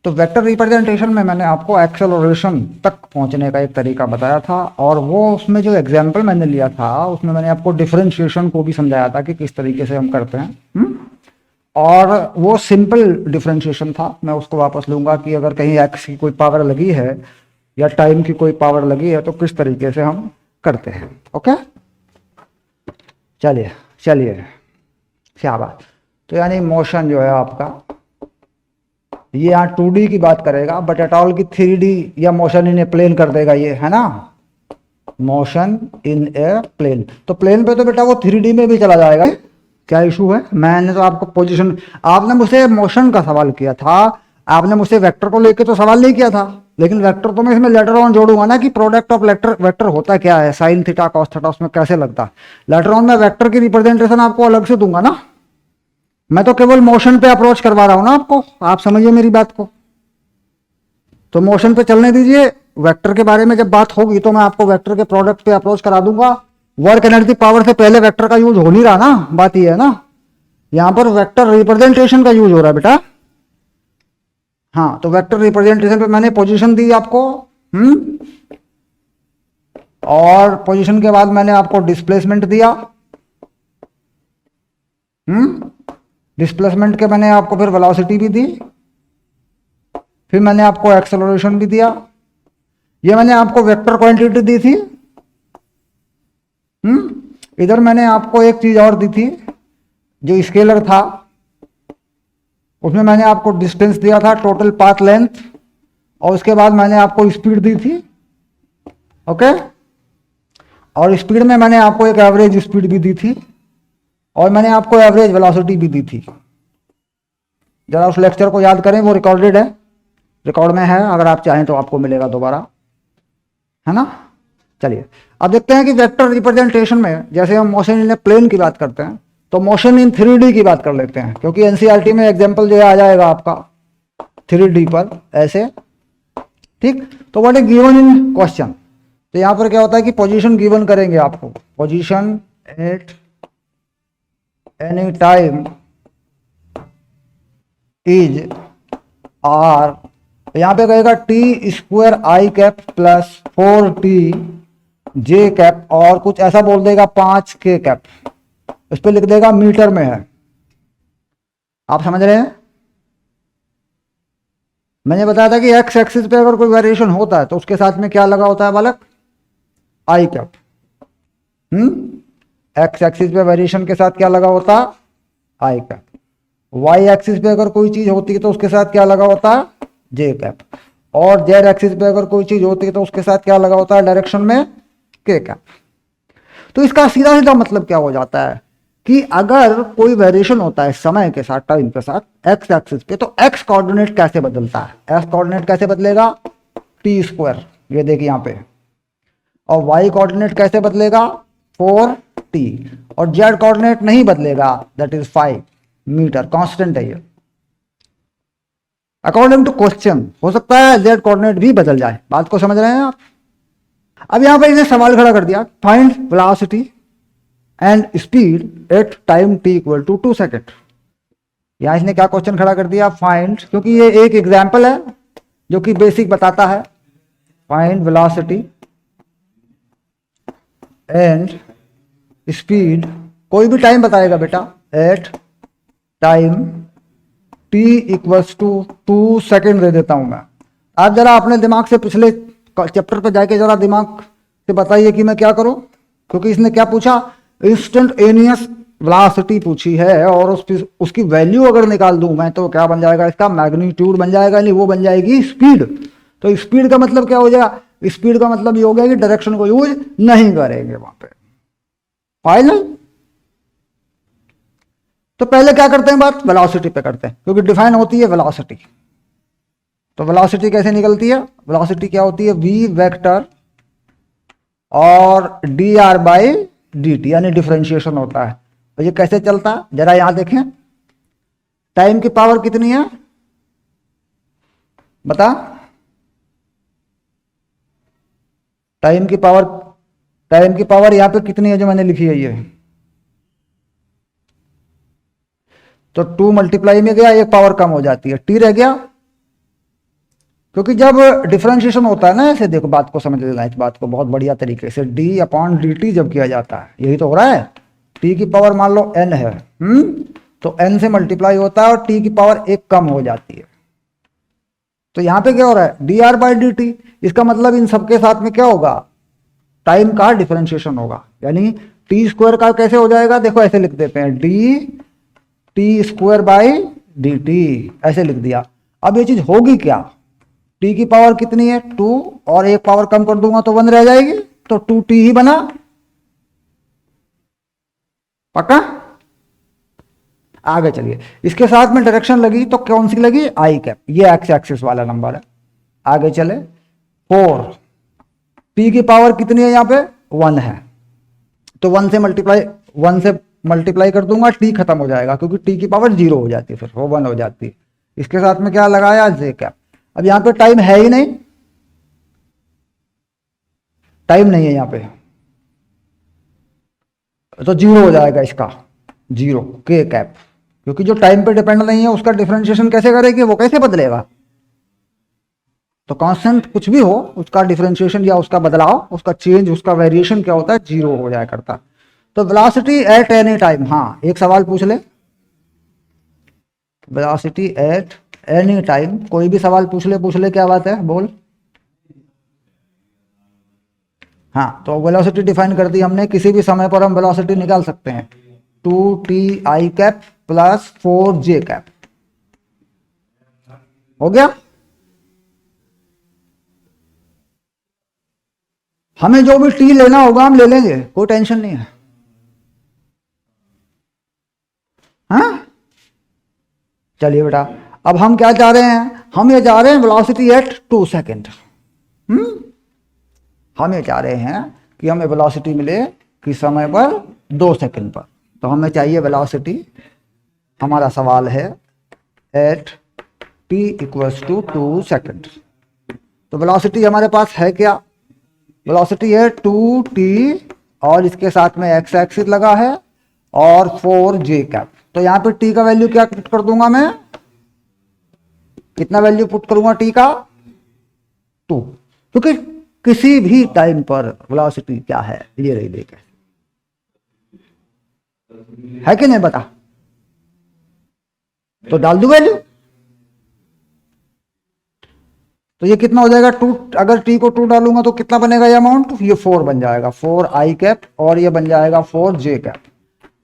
तो vector representation में मैंने आपको एक्सेलरेशन तक पहुंचने का एक तरीका बताया था, और वो उसमें जो एग्जाम्पल मैंने लिया था उसमें मैंने आपको डिफरेंशिएशन को भी समझाया था कि किस तरीके से हम करते हैं। और वो सिंपल डिफरेंशिएशन था। मैं उसको वापस लूँगा कि अगर कहीं एक्स की कोई पावर लगी है या टाइम की कोई पावर लगी है तो किस तरीके से हम करते हैं। ओके, चलिए चलिए, क्या बात। तो यानी मोशन जो है आपका, ये यहाँ 2D की बात करेगा, बट एट ऑल की 3D या मोशन इन ए प्लेन कर देगा ये, है ना, मोशन इन ए प्लेन। तो प्लेन पे तो बेटा वो 3D में भी चला जाएगा, क्या इशू है। मैंने तो आपको पोजीशन, आपने मुझसे मोशन का सवाल किया था, आपने मुझसे वेक्टर को लेके तो सवाल नहीं किया था, लेकिन वेक्टर तो मैं इसमें लेटर ऑन जोड़ूंगा ना कि प्रोडक्ट ऑफ वेक्टर होता क्या है, साइन थीटा कॉस थीटा, उसमें कैसे लगता है। लेटर ऑन में वेक्टर की रिप्रेजेंटेशन आपको अलग से दूंगा ना, मैं तो केवल मोशन पे अप्रोच करवा रहा हूं ना आपको, आप समझिए मेरी बात को। तो मोशन पे चलने दीजिए, वेक्टर के बारे में जब बात होगी तो मैं आपको वेक्टर के प्रोडक्ट पे अप्रोच करा दूंगा। वर्क एनर्जी पावर से पहले वेक्टर का यूज हो नहीं रहा ना, बात ये है ना, यहां पर वेक्टर रिप्रेजेंटेशन का यूज हो रहा है बेटा। हाँ, तो वेक्टर रिप्रेजेंटेशन पे मैंने पोजीशन दी आपको, और पोजीशन के बाद मैंने आपको डिस्प्लेसमेंट दिया, डिस्प्लेसमेंट के मैंने आपको फिर वेलोसिटी भी दी, फिर मैंने आपको एक्सेलरेशन भी दिया। ये मैंने आपको वेक्टर क्वांटिटी दी थी। इधर मैंने आपको एक चीज और दी थी जो स्केलर था, उसमें मैंने आपको डिस्टेंस दिया था, टोटल पाथ लेंथ, और उसके बाद मैंने आपको स्पीड दी थी। ओके, और स्पीड में मैंने आपको एक एवरेज स्पीड भी दी थी, और मैंने आपको एवरेज वेलोसिटी भी दी थी। जरा उस लेक्चर को याद करें, वो रिकॉर्डेड है, रिकॉर्ड में है, अगर आप चाहें तो आपको मिलेगा दोबारा, है ना। चलिए अब देखते हैं कि वेक्टर रिप्रेजेंटेशन में जैसे हम मोशन इन प्लेन की बात करते हैं, तो मोशन इन 3D की बात कर लेते हैं, क्योंकि एनसीईआरटी में एग्जांपल जो है आ जाएगा आपका 3D पर ऐसे, ठीक। तो what is given in question, तो यहां पर क्या होता है कि पोजीशन गिवन करेंगे आपको, position at any time is r, यहां पे कहेगा t square i cap plus 4T j cap, और कुछ ऐसा बोल देगा 5K कैप, उस पर लिख देगा मीटर में है। आप समझ रहे हैं, मैंने बताया था कि एक्स एक्सिस पे अगर कोई वेरिएशन होता है तो उसके साथ में क्या लगा होता है बालक, आई कैप। एक्स एक्सिस पे वेरिएशन के साथ क्या लगा होता है, आई कैप। वाई एक्सिस पे अगर कोई चीज होती है तो उसके साथ क्या लगा होता है, जे कैप। और जेड एक्सिस पे अगर कोई चीज होती है तो उसके साथ क्या लगा होता है डायरेक्शन में, के कैप। तो इसका सीधा सीधा मतलब क्या हो जाता है कि अगर कोई वेरिएशन होता है समय के साथ, टाइम के साथ एक्स एक्सिस पे, तो एक्स कोऑर्डिनेट कैसे बदलता है, एक्स कोऑर्डिनेट कैसे बदलेगा, टी स्क्वायर, ये देखिए यहां पे, और वाई कोऑर्डिनेट कैसे बदलेगा, 4T, और जेड कोऑर्डिनेट नहीं बदलेगा, दैट इज 5 मीटर, कांस्टेंट है ये। अकॉर्डिंग टू क्वेश्चन हो सकता है जेड कोऑर्डिनेट भी बदल जाए, बात को समझ रहे हैं आप। अब यहां पर इसने सवाल खड़ा कर दिया, find velocity and speed at time t equal to 2 second. यहां इसने क्या क्वेश्चन खड़ा कर दिया, फाइंड, क्योंकि ये एक एग्जाम्पल है जो कि बेसिक बताता है, फाइंड वेलोसिटी एंड स्पीड, कोई भी टाइम बताएगा बेटा, at time t equals to 2 second दे देता हूं मैं। आप जरा अपने दिमाग से पिछले चैप्टर पर जाके जरा दिमाग से बताइए कि मैं क्या करूं, क्योंकि इसने क्या पूछा, इंस्टेंटेनियस वेलोसिटी पूछी है, और उसकी वैल्यू अगर निकाल दूं मैं तो क्या बन जाएगा, इसका मैग्नीट्यूड बन जाएगा, नहीं वो बन जाएगी स्पीड। तो स्पीड का मतलब क्या हो जाएगा, स्पीड का मतलब ये हो गया कि डायरेक्शन को यूज नहीं करेंगे वहां पे, फाइनल। तो पहले क्या करते हैं, बात वेलोसिटी पे करते हैं, क्योंकि डिफाइन होती है वेलोसिटी। तो वेलोसिटी कैसे निकलती है, वेलोसिटी क्या होती है, v वेक्टर और dr बाई dt, यानी डिफरेंशिएशन होता है। तो ये कैसे चलता है, जरा यहां देखें, टाइम की पावर कितनी है बता, टाइम की पावर यहां पे कितनी है जो मैंने लिखी है ये, तो 2 मल्टीप्लाई में गया, एक पावर कम हो जाती है, t रह गया, क्योंकि जब डिफरेंशिएशन होता है ना, ऐसे देखो बात को समझ लेना, इस बात को बहुत बढ़िया तरीके से, डी अपॉन डी टी जब किया जाता है, यही तो हो रहा है, टी की पावर मान लो एन है, तो एन से मल्टीप्लाई होता है और टी की पावर एक कम हो जाती है। तो यहां पे क्या हो रहा है, D R by D T, इसका मतलब इन सबके साथ में क्या होगा, टाइम का डिफरेंशिएशन होगा, यानी टी स्क्वायर का कैसे हो जाएगा, देखो ऐसे लिख देते हैं, D T square by D T, ऐसे लिख दिया। अब ये चीज होगी क्या, टी की पावर कितनी है 2, और एक पावर कम कर दूंगा तो 1 रह जाएगी, तो 2t ही बना, पक्का। आगे चलिए, इसके साथ में डायरेक्शन लगी तो कौन सी लगी, आई कैप, ये एक्स एक्सिस वाला नंबर है। आगे चले, 4, टी की पावर कितनी है, यहां पे 1 है, तो 1 से मल्टीप्लाई कर दूंगा, टी खत्म हो जाएगा क्योंकि टी की पावर 0 हो जाती है, फिर वो 1 हो जाती है। इसके साथ में क्या लगाया, जे कैप। अब यहां पे टाइम है ही नहीं, टाइम नहीं है यहां पे, तो 0 हो जाएगा इसका, 0 के कैप, क्योंकि जो टाइम पे डिपेंड नहीं है उसका डिफरेंशिएशन कैसे करेगी, वो कैसे बदलेगा। तो कांस्टेंट कुछ भी हो, उसका डिफरेंशिएशन या उसका बदलाव, उसका चेंज, उसका वेरिएशन क्या होता है, 0 हो जाया करता। तो वेलोसिटी एट एनी टाइम, हाँ एक सवाल पूछ ले, वेलोसिटी एट एनी टाइम, कोई भी सवाल पूछ ले क्या बात है, बोल। हाँ, तो वेलोसिटी डिफाइन कर दी हमने, किसी भी समय पर हम वेलोसिटी निकाल सकते हैं, 2ti cap plus 4j cap, हो गया। हमें जो भी टी लेना होगा हम ले लेंगे, कोई टेंशन नहीं है, हाँ। चलिए बेटा, अब हम क्या चाह रहे हैं, हम ये चाह रहे हैं वेलोसिटी एट 2 सेकेंड, हम ये चाह रहे हैं कि हमें वेलोसिटी मिले किस समय पर, 2 सेकेंड पर। तो हमें चाहिए वेलोसिटी, हमारा सवाल है at t equals to 2 second. तो वेलोसिटी हमारे पास है क्या, वेलोसिटी है 2t, और इसके साथ में x एक्सिस लगा है और 4j कैप। तो यहां पे t का वैल्यू क्या पुट कर दूंगा मैं, कितना वैल्यू पुट करूंगा t का, 2, क्योंकि किसी भी टाइम पर वेलोसिटी क्या है, ये रही देख, है कि नहीं बता, तो डाल दू वैल्यू, तो ये कितना हो जाएगा 2, अगर t को 2 डालूंगा तो कितना बनेगा ये अमाउंट, ये 4 बन जाएगा, 4i कैप, और ये बन जाएगा 4j कैप।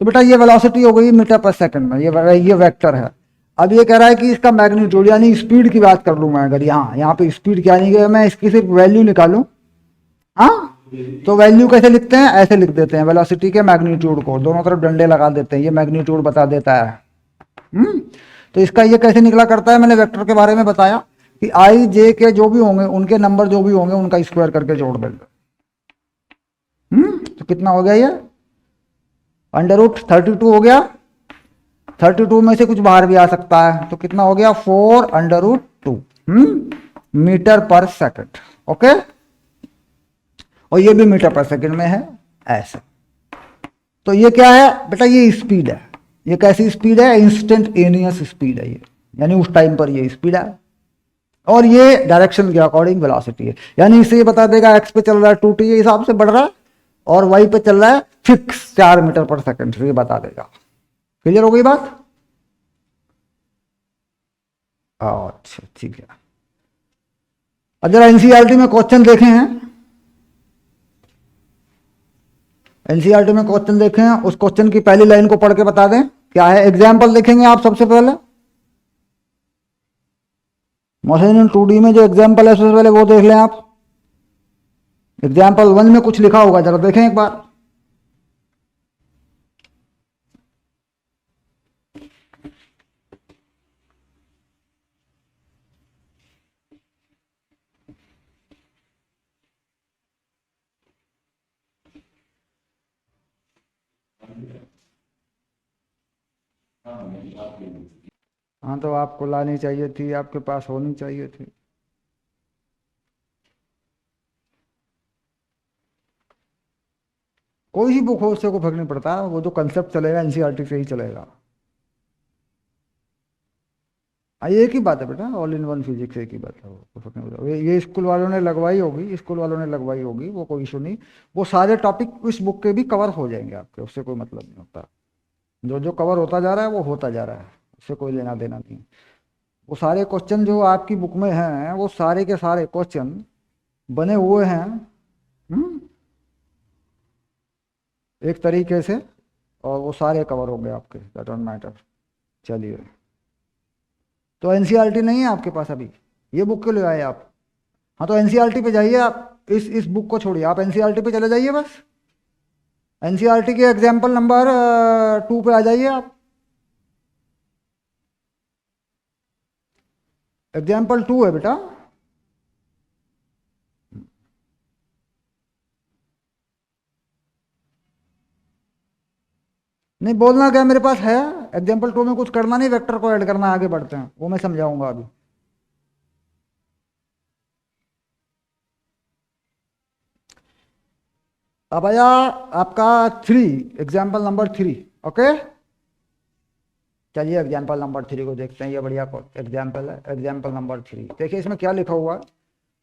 तो बेटा ये वेलोसिटी हो गई मीटर पर सेकंड में, ये वेक्टर है। अब ये कह रहा है कि इसका मैग्नीट्यूड यानी स्पीड की बात कर लूं मैं, अगर यहाँ पे स्पीड क्या नहीं गया, मैं इसकी सिर्फ वैल्यू निकालूं, हाँ, तो वैल्यू कैसे लिखते हैं, ऐसे लिख देते हैं, वेलोसिटी के मैग्नीट्यूड को दोनों तरफ डंडे लगा देते हैं, ये मैग्नीट्यूड बता देता है। तो इसका ये कैसे निकला करता है, मैंने वेक्टर के बारे में बताया कि आई जे के जो भी होंगे, उनके नंबर जो भी होंगे उनका स्क्वायर करके जोड़ देंगे। तो कितना हो गया ये, √32 हो गया, 32 में से कुछ बाहर भी आ सकता है, तो कितना हो गया 4√2 मीटर पर सेकंड, ओके। और ये भी मीटर पर सेकंड में है, ऐसे। तो ये क्या है बेटा, ये स्पीड है, ये कैसी स्पीड है, इंस्टेंटेनियस स्पीड है ये, यानी उस टाइम पर ये स्पीड है, और ये डायरेक्शन के अकॉर्डिंग वेलोसिटी है, यानी इसे ये बता देगा x पे चल रहा है 2t के हिसाब से बढ़ रहा है, और y पे चल रहा है फिक्स 4 मीटर पर सेकंड, ये बता देगा। क्लियर हो गई बात, अच्छा ठीक है। अब जरा एनसीईआरटी में क्वेश्चन देखे हैं, एनसीईआरटी में क्वेश्चन देखे हैं, उस क्वेश्चन की पहली लाइन को पढ़ के बता दें क्या है। एग्जाम्पल देखेंगे आप सबसे पहले, मोशन 2D में जो एग्जाम्पल है सबसे पहले वो देख लें आप। एग्जाम्पल 1 में कुछ लिखा होगा, जरा देखें एक बार। हाँ, तो आपको लानी चाहिए थी, आपके पास होनी चाहिए थी। कोई ही बुक हो उससे को फर्क नहीं पड़ता, वो जो कंसेप्ट चलेगा एनसीईआरटी से ही चलेगा। हाँ एक ही बात है बेटा, ऑल इन वन फिजिक्स एक ही बात है, वो कुछ फर्क नहीं पड़ता। ये स्कूल वालों ने लगवाई होगी, स्कूल वालों ने लगवाई होगी, वो कोई इशू नहीं। वो सारे टॉपिक इस बुक के भी कवर हो जाएंगे आपके, उससे कोई मतलब नहीं होता। जो जो कवर होता जा रहा है वो होता जा रहा है, उससे कोई लेना देना नहीं। वो सारे क्वेश्चन जो आपकी बुक में हैं वो सारे के सारे क्वेश्चन बने हुए हैं एक तरीके से, और वो सारे कवर होंगे आपके, दैट डोंट मैटर। चलिए, तो एनसीईआरटी नहीं है आपके पास अभी, ये बुक क्यों ले आए आप? हाँ तो एनसीईआरटी पे जाइए आप, इस बुक को छोड़िए, आप एनसीईआरटी पे चले जाइए बस। एनसीईआरटी के एग्जाम्पल नंबर 2 पे आ जाइए आप। एग्जाम्पल 2 है बेटा। नहीं बोलना क्या, मेरे पास है। एग्जाम्पल 2 में कुछ करना नहीं, वेक्टर को ऐड करना, आगे बढ़ते हैं, वो मैं समझाऊंगा अभी। अब आया आपका 3, एग्जाम्पल नंबर 3। ओके, चलिए एग्जाम्पल नंबर 3 को देखते हैं, ये बढ़िया एग्जाम्पल है। एग्जाम्पल नंबर 3 देखिए, इसमें क्या लिखा हुआ है।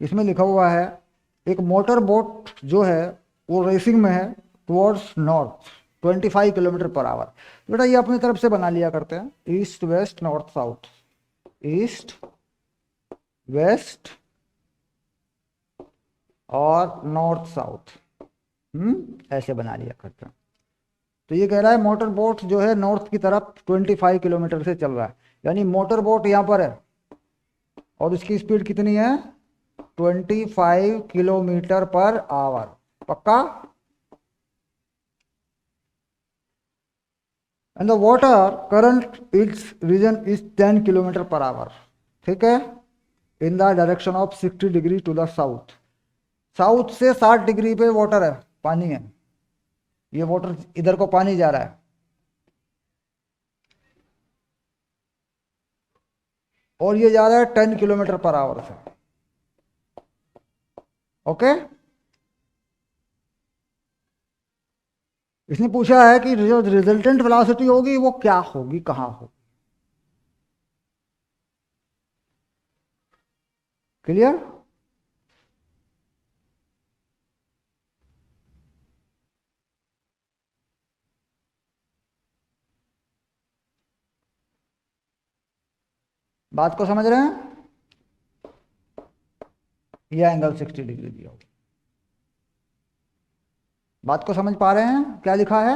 इसमें लिखा हुआ है एक मोटर बोट जो है वो रेसिंग में है towards north 25 kilometre per our. बेटा ये अपनी तरफ से बना लिया करते हैं, east west north south, east west और नॉर्थ साउथ, ऐसे बना लिया करते हैं। तो ये कह रहा है मोटर बोट जो है नॉर्थ की तरफ 25 किलोमीटर से चल रहा है, यानी मोटर बोट यहां पर है और उसकी स्पीड कितनी है 25 किलोमीटर पर आवर। पक्का? And the water current its reason is 10 kilometre per hour. ठीक है, in the direction of 60 degree to the south. South से 60 डिग्री पे वाटर है, पानी है, ये वाटर इधर को पानी जा रहा है, और ये जा रहा है 10 किलोमीटर पर आवर से। ओके, इसने पूछा है कि जो रिजल्टेंट वेलोसिटी होगी वो क्या होगी, कहां होगी। क्लियर? बात को समझ रहे हैं? ये एंगल 60 डिग्री दिया होगा। बात को समझ पा रहे हैं क्या लिखा है?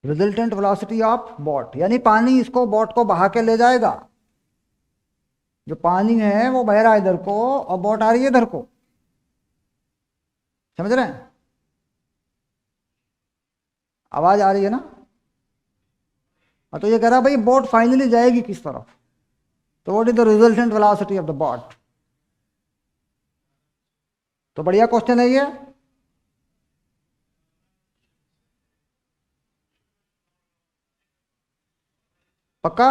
रिजल्टेंट वेलोसिटी ऑफ बॉट, यानी पानी इसको बॉट को बहा के ले जाएगा। जो पानी है वो बह रहा है इधर को और बोट आ रही है इधर को। समझ रहे हैं? आवाज आ रही है ना? तो ये कह रहा है भाई बोट फाइनली जाएगी किस तरफ, तो what is the resultant velocity of the boat. तो बढ़िया क्वेश्चन है ये। पक्का?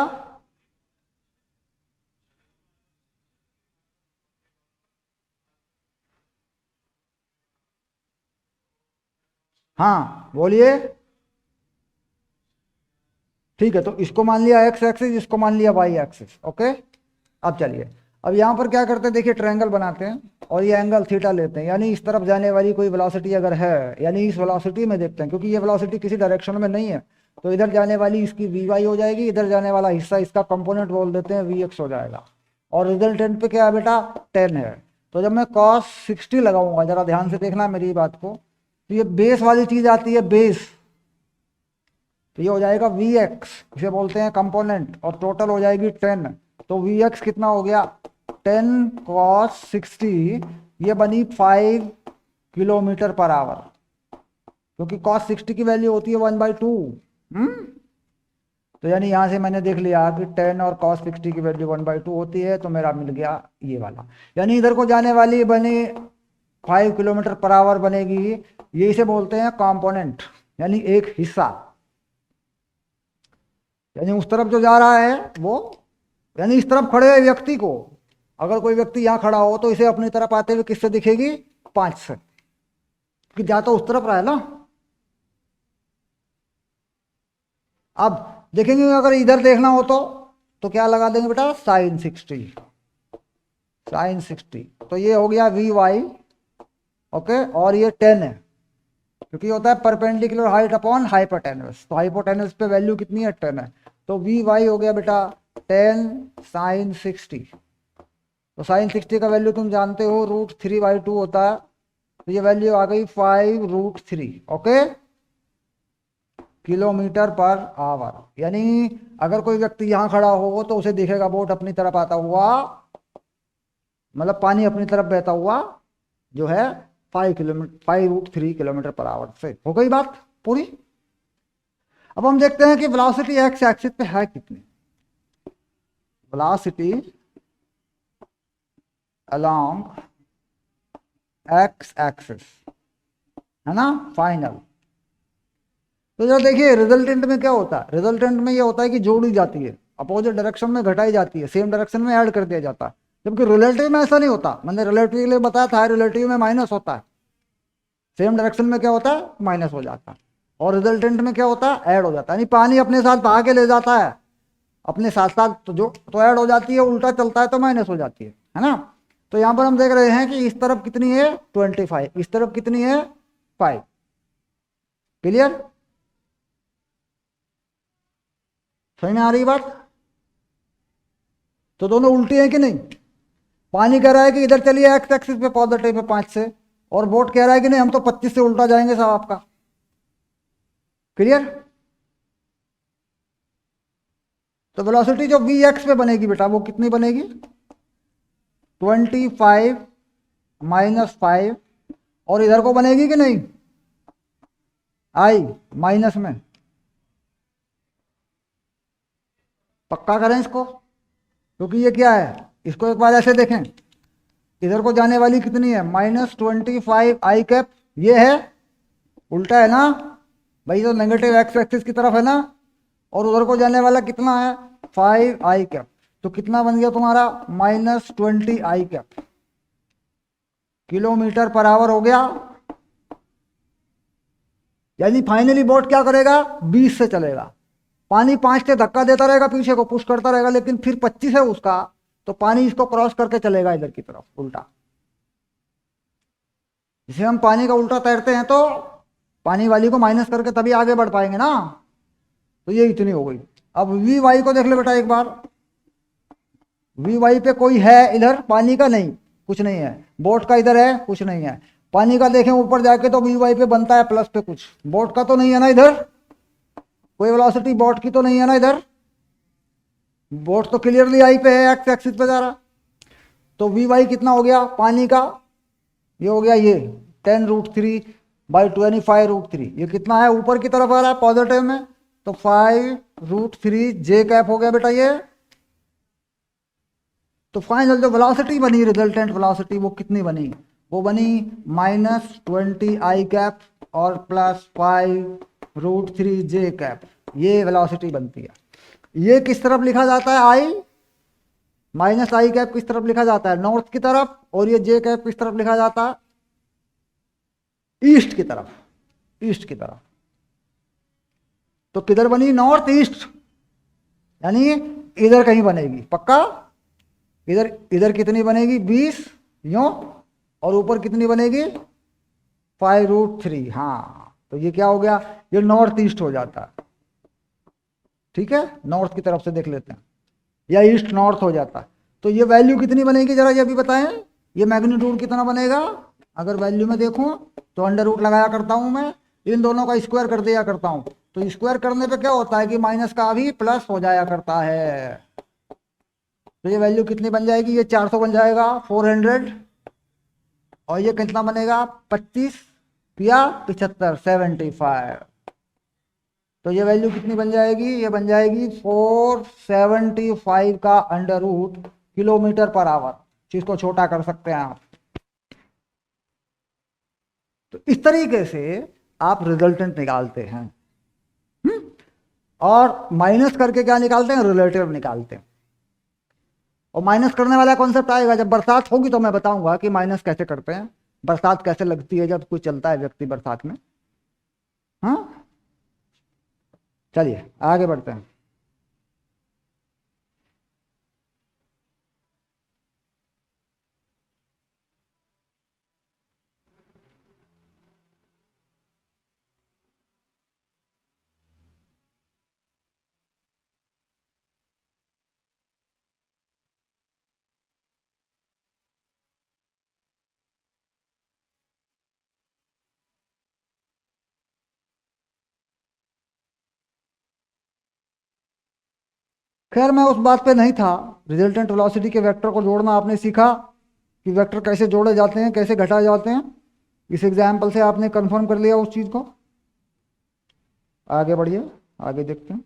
हाँ बोलिए। ठीक है, तो इसको मान लिया एक्स एक्सिस, इसको मान लिया वाई एक्सिस। ओके, अब चलिए, अब यहां पर क्या करते हैं, देखिए ट्रायंगल बनाते हैं और ये एंगल थीटा लेते हैं, यानी इस तरफ जाने वाली कोई वेलोसिटी अगर है, यानी इस वेलोसिटी में देखते हैं, क्योंकि ये वेलोसिटी किसी डायरेक्शन में नहीं है, तो इधर जाने वाली इसकी वी वाई हो जाएगी, इधर जाने वाला हिस्सा इसका कंपोनेंट बोल देते हैं वी एक्स हो जाएगा। और रिजल्टेंट पे क्या है बेटा 10 है। तो जब मैं cos 60 लगाऊंगा, जरा ध्यान से देखना मेरी बात को, तो ये बेस वाली चीज आती है बेस, तो ये हो जाएगा वी एक्स, इसे बोलते हैं कंपोनेंट, और टोटल हो जाएगी 10। तो वी एक्स कितना हो गया 10 cos 60, ये बनी 5 किलोमीटर पर आवर, क्योंकि cos 60 की वैल्यू होती है 1/2। तो यानी यहां से मैंने देख लिया कि 10 और cos 60 की वैल्यू 1/2 होती है, तो मेरा मिल गया ये वाला, यानी इधर को जाने वाली बनी 5 किलोमीटर पर आवर बनेगी। ये इसे बोलते हैं कंपोनेंट, यानी एक हिस्सा, यानी उस तरफ जो जा रहा है वो, यानी इस तरफ खड़े हुए व्यक्ति को, अगर कोई व्यक्ति यहां खड़ा हो तो इसे अपनी तरफ आते हुए किससे दिखेगी 5 से, कि जा तो उस तरफ रहा है ना। अब देखेंगे अगर इधर देखना हो तो क्या लगा देंगे बेटा, साइन 60, साइन 60। तो ये हो गया वी वाई, ओके। और ये 10 है क्योंकि होता है परपेंडिकुलर हाइट अपॉन हाइपोटेन्यूस, तो हाइपोटेन्यूस पे वैल्यू कितनी है, 10 है। तो वी वाई हो गया बेटा 10 साइन 60। तो साइन 60 का वैल्यू तुम जानते हो √3/2 होता है, तो ये वैल्यू आ गई 5√3, ओके, किलोमीटर पर आवर। यानी अगर कोई व्यक्ति यहाँ खड़ा हो तो उसे दिखेगा बोट अपनी तरफ आता हुआ, मतलब पानी अपनी तरफ बहता हुआ जो है 5√3 किलोमीटर पर आवर से। हो गई बात पूरी। अब हम देखते हैं कि वेलोसिटी एक्स एक्सिस पे है कितनी। वेलोसिटी अलोंग एक्स एक्सिस है ना, फाइनल। तो जरा देखिए रिजल्टेंट में क्या होता है, रिजल्टेंट में ये होता है कि जोड़ी जाती है, अपोजिट डायरेक्शन में घटाई जाती है, सेम डायरेक्शन में ऐड कर दिया जाता है। जबकि रिलेटिव में ऐसा नहीं होता, मैंने रिलेटिव के लिए बताया था, रिलेटिव में माइनस होता है, सेम डायरेक्शन में क्या होता है, माइनस हो जाता है। और रिजल्टेंट में क्या होता है, ऐड हो जाता है। यानी पानी अपने साथ बहा के ले जाता है अपने साथ साथ, तो जो तो ऐड हो जाती है, उल्टा चलता है तो माइनस हो जाती है ना। तो यहां पर हम देख रहे हैं कि इस तरफ कितनी है 25, इस तरफ कितनी है 5। क्लियर, समझ में आ रही बात। तो दोनों उल्टी है कि नहीं। पानी कह रहा है कि इधर चलिए एक्स एक्सिस पे पॉजिटिव पे 5 से, और बोट कह रहा है कि नहीं हम तो 25 से उल्टा जाएंगे साहब आपका। क्लियर। तो वेलोसिटी जो वी एक्स पे बनेगी बेटा वो कितनी बनेगी, 25 -5, और इधर को बनेगी कि नहीं, आई माइनस में। पक्का करें इसको, क्योंकि ये क्या है, इसको एक बार ऐसे देखें, इधर को जाने वाली कितनी है -25 आई कैप, ये है उल्टा है ना भाई, तो नेगेटिव एक्स एक्सिस की तरफ है ना, और उधर को जाने वाला कितना है 5 आई कैप। तो कितना बन गया तुम्हारा -20 आई कैप किलोमीटर पर आवर हो गया। यानी फाइनली बोट क्या करेगा, 20 से चलेगा, पानी 5 से धक्का देता रहेगा, पीछे को पुश करता रहेगा, लेकिन फिर 25 है उसका, तो पानी इसको क्रॉस करके चलेगा इधर की तरफ उल्टा। जिसे हम पानी का उल्टा तैरते हैं तो पानी वाली को माइनस करके तभी आगे बढ़ पाएंगे ना। तो ये इतनी हो गई। अब वी वाई को देख ले बेटा एक बार, वी वाई पे कोई है इधर, पानी का नहीं, कुछ नहीं है, बोट का इधर है कुछ नहीं है, पानी का देखें ऊपर जाके तो वी वाई पे बनता है प्लस पे कुछ, बोट का तो नहीं है ना इधर, कोई वेलोसिटी बोट की तो नहीं है ना इधर, बोट तो क्लियरली आई पे है, एक्स एक्सिस पे जा रहा। तो वी वाई कितना हो गया पानी का, ये हो गया ये 10√3/25√3, ये कितना है ऊपर की तरफ आ रहा है पॉजिटिव में, तो 5√3 जे कैप हो गया बेटा ये। तो फाइनल जो वेलोसिटी बनी, रिजल्टेंट वेलोसिटी, वो कितनी बनी, वो बनी -20 आई कैप और +5√3 जे कैप, ये वेलोसिटी बनती है। ये किस तरफ लिखा जाता है, आई माइनस आई कैप किस तरफ लिखा जाता है, नॉर्थ की तरफ, और ये जे कैप किस तरफ लिखा जाता है, ईस्ट की तरफ, ईस्ट की तरफ। तो किधर बनी, नॉर्थ ईस्ट, यानी इधर कहीं बनेगी पक्का। इधर इधर कितनी बनेगी 20 यूं, और ऊपर कितनी बनेगी 5√3। हाँ तो ये क्या हो गया, ये नॉर्थ ईस्ट हो जाता है। ठीक है, नॉर्थ की तरफ से देख लेते हैं, या ईस्ट नॉर्थ हो जाता है। तो ये वैल्यू कितनी बनेगी जरा ये भी बताएं, ये मैग्नीट्यूड कितना बनेगा। अगर वैल्यू में देखूं तो अंडर रूट लगाया करता हूं मैं, इन दोनों का स्क्वायर कर दिया करता हूं, तो स्क्वायर करने पे क्या होता है कि माइनस का भी प्लस हो जाया करता है। तो ये वैल्यू कितनी बन जाएगी, ये 400 बन जाएगा 400, और ये कितना बनेगा 25 या 75 75। तो ये वैल्यू कितनी बन जाएगी, ये बन जाएगी 475 का under root kilometre per hour. चीज को छोटा कर सकते हैं आप। तो इस तरीके से आप रिजल्टेंट निकालते हैं। और माइनस करके क्या निकालते हैं, रिलेटिव निकालते हैं। और माइनस करने वाला कॉन्सेप्ट आएगा जब बरसात होगी, तो मैं बताऊंगा कि माइनस कैसे करते हैं, बरसात कैसे लगती है जब कोई चलता है व्यक्ति बरसात में। हाँ चलिए आगे बढ़ते हैं। खैर मैं उस बात पे नहीं था। रिजल्टेंट वेलोसिटी के वेक्टर को जोड़ना आपने सीखा कि वेक्टर कैसे जोड़े जाते हैं, कैसे घटाए जाते हैं। इस एग्जाम्पल से आपने कंफर्म कर लिया उस चीज़ को। आगे बढ़िए, आगे देखते हैं।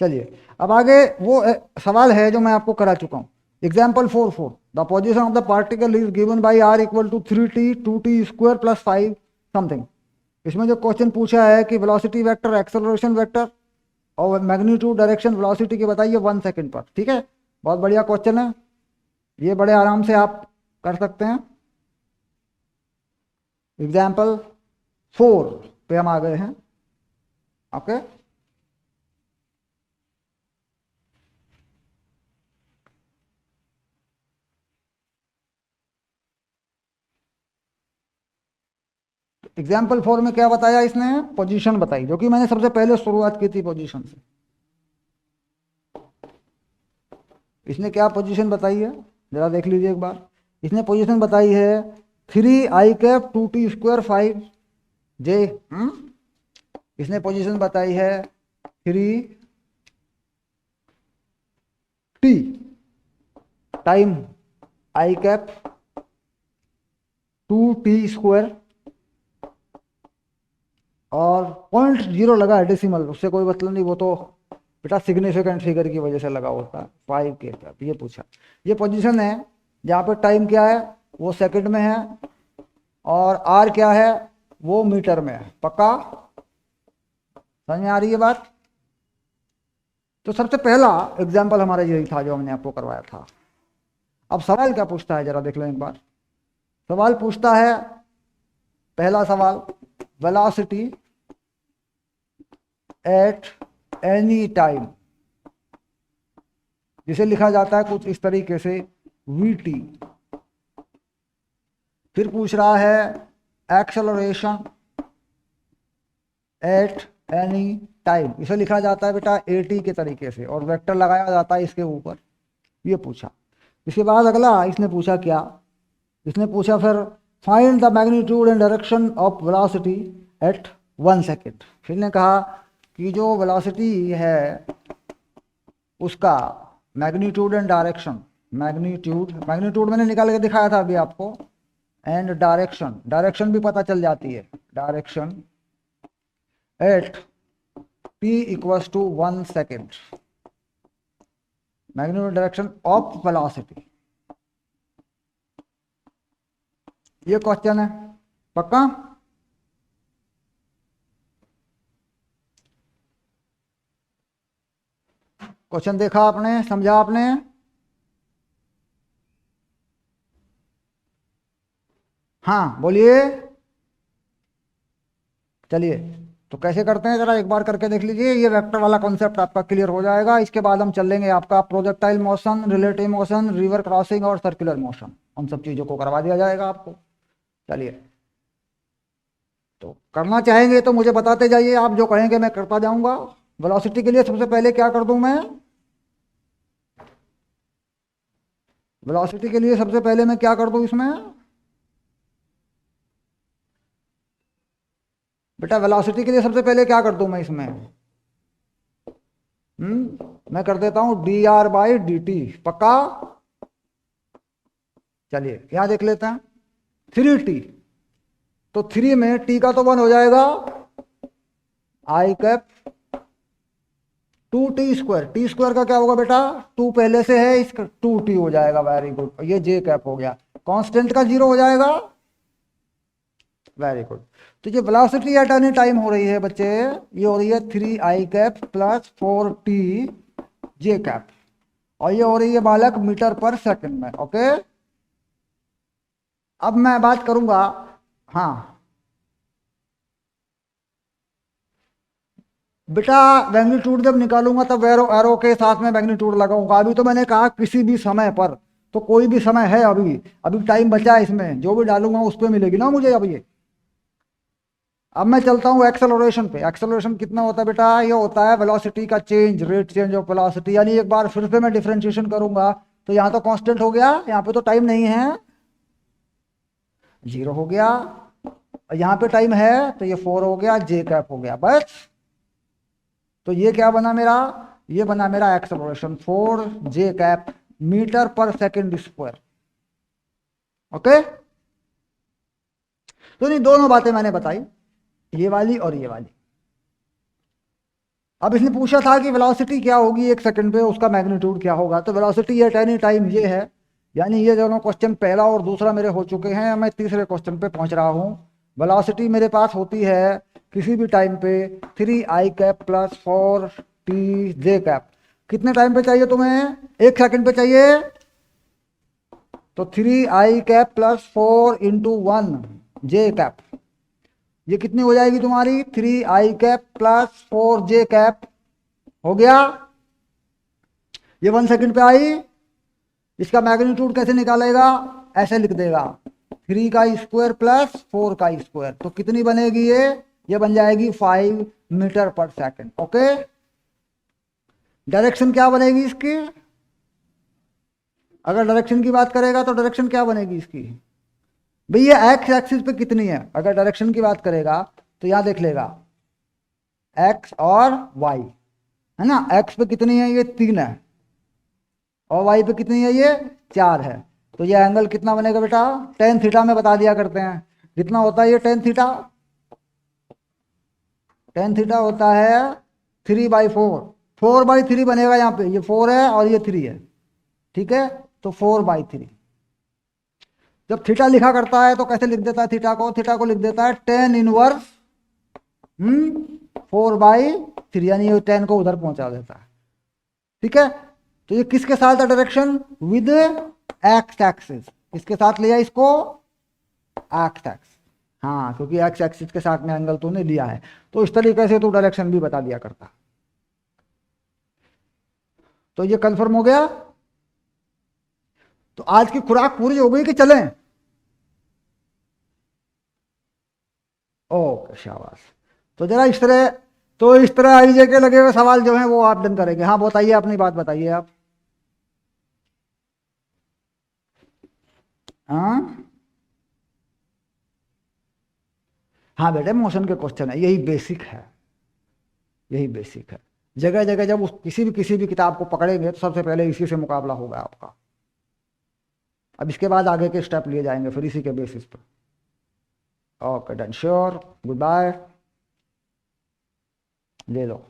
चलिए अब आगे वो सवाल है जो मैं आपको करा चुका हूँ। Example 4 the position of the particle is given by r equal to 3t 2t square plus 5 something. इसमें जो क्वेश्चन पूछा है कि वेलोसिटी वेक्टर, एक्सेलरेशन वेक्टर और मैग्नीट्यूड, डायरेक्शन, वेलोसिटी की बताइए 1 सेकंड पर। ठीक है, बहुत बढ़िया क्वेश्चन है, ये बड़े आराम से आप कर सकते हैं। एग्जाम्पल 4 पे हम आ गए हैं। ओके, एग्जाम्पल 4 में क्या बताया इसने? पोजीशन बताई, जो कि मैंने सबसे पहले शुरुआत की थी पोजीशन से। इसने क्या पोजीशन बताई है जरा देख लीजिए एक बार। इसने पोजीशन बताई है 3i cap 2t square 5j। इसने पोजीशन बताई है 3t time i cap 2t square, और 0.0 लगा है डेसिमल, उससे कोई मतलब नहीं, वो तो बेटा सिग्निफिकेंट फिगर की वजह से लगा होता है 5 के। ये पूछा, ये पोजीशन है जहाँ पे टाइम क्या है वो सेकंड में है और आर क्या है वो मीटर में है। पक्का समझ में आ रही है बात? तो सबसे पहला एग्जाम्पल हमारा यही था जो हमने आपको करवाया था। अब सवाल क्या पूछता है जरा देख लो एक बार। सवाल पूछता है, पहला सवाल, वेलोसिटी एट एनी टाइम, जिसे लिखा जाता है कुछ इस तरीके से vt। फिर पूछ रहा है एक्सेलरेशन एट एनी टाइम, इसे लिखा जाता है बेटा at के तरीके से और वेक्टर लगाया जाता है इसके ऊपर। ये पूछा। इसके बाद अगला इसने पूछा क्या, इसने पूछा फिर find the magnitude and direction of velocity at 1 second. फिर ने कहा कि जो वेलोसिटी है उसका मैग्नीट्यूड एंड डायरेक्शन, मैग्नीट्यूड मैंने निकाल के दिखाया था अभी आपको, एंड डायरेक्शन भी पता चल जाती है, direction at t equals to 1 second, magnitude direction of velocity. ये क्वेश्चन है, पक्का? क्वेश्चन देखा आपने, समझा आपने? हाँ बोलिए। चलिए तो कैसे करते हैं जरा एक बार करके देख लीजिए। ये वेक्टर वाला कॉन्सेप्ट आपका क्लियर हो जाएगा। इसके बाद हम चल लेंगे आपका projectile motion, relative motion, river crossing और सर्कुलर मोशन, उन सब चीज़ों को करवा दिया जाएगा आपको। चलिए तो करना चाहेंगे तो मुझे बताते जाइए, आप जो कहेंगे मैं करता जाऊंगा। वेलोसिटी के लिए सबसे पहले क्या कर दूं मैं? वेलोसिटी के लिए सबसे पहले मैं क्या कर दूं इसमें? बेटा वेलोसिटी के लिए सबसे पहले क्या कर दूं मैं इसमें? मैं कर देता हूं dr/dt। पक्का? चलिए यहां देख लेते हैं 3t, तो 3 में t का तो 1 हो जाएगा, i cap 2t square, T square का क्या होगा बेटा? 2 पहले से है, इसका 2t हो जाएगा। वेरी गुड, ये j कैप हो गया, कांस्टेंट का 0 हो जाएगा। Very good. तो ये वेलोसिटी एट एनी टाइम हो रही है बच्चे, ये हो रही है 3i cap plus 4t j cap, और ये हो रही है बालक मीटर पर सेकंड में। ओके, अब मैं बात करूंगा हाँ बेटा, मैग्नीट्यूड जब निकालूंगा तब एरो एरो के साथ में मैग्नीट्यूड लगाऊंगा। अभी तो मैंने कहा किसी भी समय पर, तो कोई भी समय है अभी, अभी टाइम बचा है इसमें, जो भी डालूंगा उस पर मिलेगी ना मुझे अब ये। अब मैं चलता हूँ एक्सेलरेशन पे। एक्सेलरेशन कितना होता है बेटा? ये होता है वेलोसिटी का change, rate change of velocity. यानी एक बार फिर से मैं डिफरेंशिएशन करूंगा तो यहाँ तो कांस्टेंट हो गया, यहाँ पे तो टाइम नहीं है, जीरो हो गया। यहाँ पे टाइम है तो ये 4 हो गया, जे कैप हो गया बस। तो ये क्या बना मेरा? ये बना मेरा एक्सेलरेशन 4 जे कैप मीटर पर सेकेंड स्क्वायर। ओके, तो नहीं, दोनों बातें मैंने बताई, ये वाली और ये वाली। अब इसने पूछा था कि वेलोसिटी क्या होगी 1 सेकंड पे, उसका मैग्नीट्यूड क्या होगा। तो वेलोसिटी एट एनी टाइम ये है। यानी ये दोनों क्वेश्चन, पहला और दूसरा मेरे हो चुके हैं, मैं तीसरे क्वेश्चन पे पहुंच रहा हूँ। वेलोसिटी मेरे पास होती है किसी भी टाइम पे 3i cap plus 4t j cap. कितने टाइम पे चाहिए तुम्हें? 1 सेकंड पे चाहिए, तो 3i कैप प्लस 4 × 1 जे कैप, ये कितनी हो जाएगी तुम्हारी? 3i कैप प्लस 4 जे कैप हो गया। ये 1 सेकंड पे आई। इसका मैग्नीट्यूड कैसे निकालेगा? ऐसे लिख देगा, 3 का स्क्वायर प्लस 4 का स्क्वायर। तो कितनी बनेगी ये बन जाएगी 5 मीटर पर सेकंड। ओके, डायरेक्शन क्या बनेगी इसकी? अगर डायरेक्शन की बात करेगा तो डायरेक्शन क्या बनेगी इसकी? भैया एक्स एक्सिस पे कितनी है? अगर डायरेक्शन की बात करेगा तो यहां देख लेगा, एक्स और वाई है ना। एक्स पे कितनी है? ये 3 है। और वाई पे कितनी है? ये 4 है। तो ये एंगल कितना बनेगा बेटा? टेन थीटा में बता दिया करते हैं। कितना होता है ये टेन थीटा? टेन थीटा होता है 3/4। 4/3 बनेगा यहाँ पे। ये 4 है और ये 3 है, ठीक है। तो 4/3। जब थीटा लिखा करता है तो कैसे लिख देता है थीटा को? थीटा को लिख देता है टेन इनवर्स 4/3, यानी ये 10 को उधर पहुंचा देता है, ठीक है। तो ये किसके साथ है डायरेक्शन? With x axis. किसके साथ लिया इसको? X axis. हाँ, क्योंकि एक्स एक्सिस के साथ में एंगल तूने लिया है, तो इस तरीके से तू डायरेक्शन भी बता दिया करता। तो ये कंफर्म हो गया। तो आज की खुराक पूरी हो गई कि चलें? ओके, शाबाश। तो जरा इस तरह, तो इस तरह आईजे के लगे हुए सवाल जो हैं वो आप डन करेंगे। हाँ बताइए, अपनी बात बताइए आप। हाँ हाँ बेटे, मोशन के क्वेश्चन है, यही बेसिक है, यही बेसिक है। जगह जगह जब उस किसी भी किताब को पकड़ेंगे तो सबसे पहले इसी से मुकाबला होगा आपका। अब इसके बाद आगे के स्टेप लिए जाएंगे फिर इसी के बेसिस पर। Okay done, sure, good bye, ले लो।